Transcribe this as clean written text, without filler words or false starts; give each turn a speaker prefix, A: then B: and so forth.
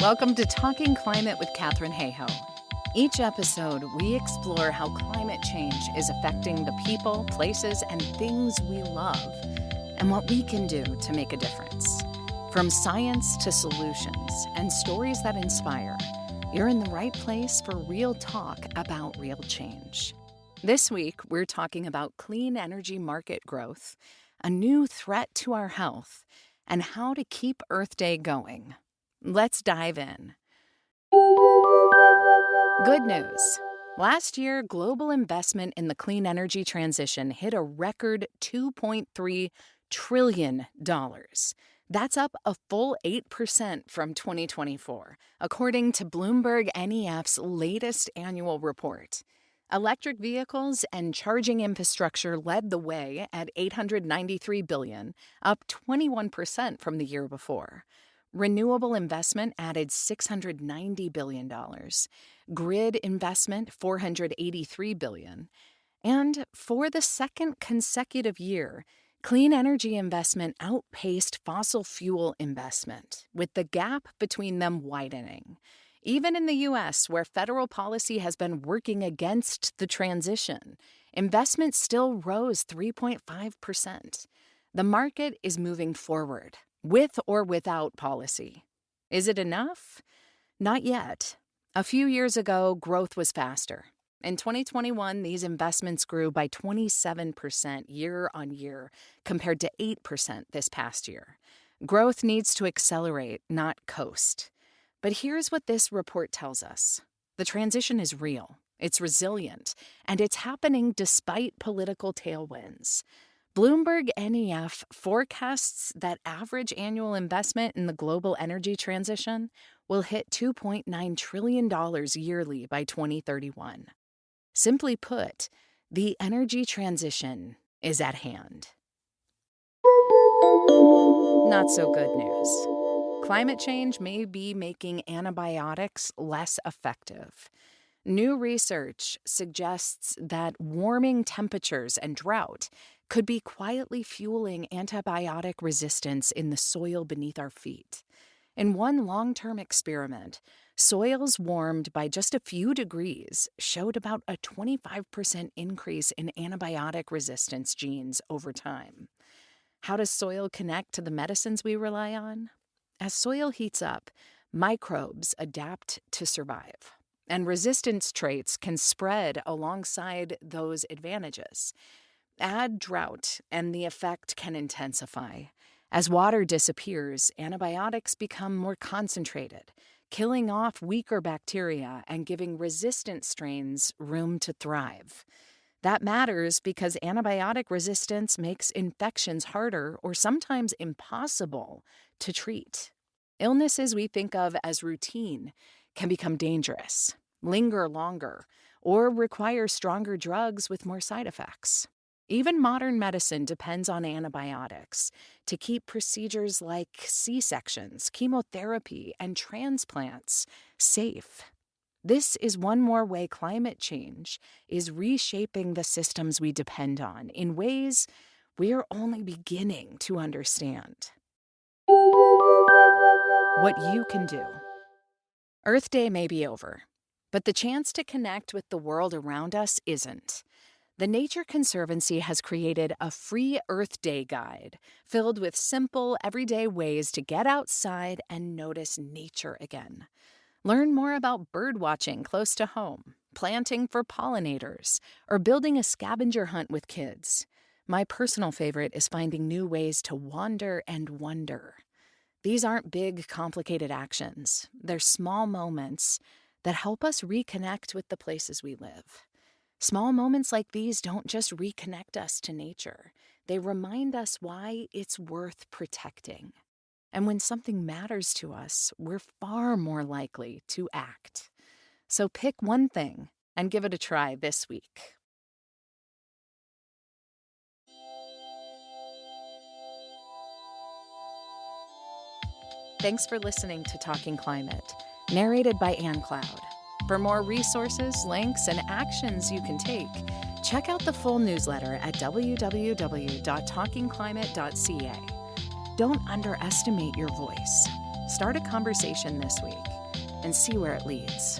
A: Welcome to Talking Climate with Katherine Hayhoe. Each episode, we explore how climate change is affecting the people, places, and things we love, and what we can do to make a difference. From science to solutions and stories that inspire, you're in the right place for real talk about real change. This week, we're talking about clean energy market growth, a new threat to our health, and how to keep Earth Day going. Let's dive in. Good news. Last year, global investment in the clean energy transition hit a record $2.3 trillion. That's up a full 8% from 2024, according to Bloomberg NEF's latest annual report. Electric vehicles and charging infrastructure led the way at $893 billion, up 21% from the year before. Renewable investment added $690 billion, grid investment $483 billion, and for the second consecutive year, clean energy investment outpaced fossil fuel investment, with the gap between them widening. Even in the U.S., where federal policy has been working against the transition, investment still rose 3.5%. The market is moving forward, with or without policy. Is it enough? Not yet. A few years ago, growth was faster. In 2021, these investments grew by 27% year on year, compared to 8% this past year. Growth needs to accelerate, not coast. But here's what this report tells us. The transition is real, it's resilient, and it's happening despite political tailwinds. Bloomberg NEF forecasts that average annual investment in the global energy transition will hit $2.9 trillion yearly by 2031. Simply put, the energy transition is at hand. Not so good news. Climate change may be making antibiotics less effective. New research suggests that warming temperatures and drought could be quietly fueling antibiotic resistance in the soil beneath our feet. In one long-term experiment, soils warmed by just a few degrees showed about a 25% increase in antibiotic resistance genes over time. How does soil connect to the medicines we rely on? As soil heats up, microbes adapt to survive, and resistance traits can spread alongside those advantages. Add drought, and the effect can intensify. As water disappears, antibiotics become more concentrated, killing off weaker bacteria and giving resistant strains room to thrive. That matters because antibiotic resistance makes infections harder or sometimes impossible to treat. Illnesses we think of as routine can become dangerous, linger longer, or require stronger drugs with more side effects. Even modern medicine depends on antibiotics to keep procedures like C-sections, chemotherapy, and transplants safe. This is one more way climate change is reshaping the systems we depend on in ways we're only beginning to understand. What you can do. Earth Day may be over, but the chance to connect with the world around us isn't. The Nature Conservancy has created a free Earth Day guide filled with simple, everyday ways to get outside and notice nature again. Learn more about bird watching close to home, planting for pollinators, or building a scavenger hunt with kids. My personal favorite is finding new ways to wander and wonder. These aren't big, complicated actions. They're small moments that help us reconnect with the places we live. Small moments like these don't just reconnect us to nature. They remind us why it's worth protecting. And when something matters to us, we're far more likely to act. So pick one thing and give it a try this week. Thanks for listening to Talking Climate, narrated by Ann Cloud. For more resources, links, and actions you can take, check out the full newsletter at www.talkingclimate.ca. Don't underestimate your voice. Start a conversation this week and see where it leads.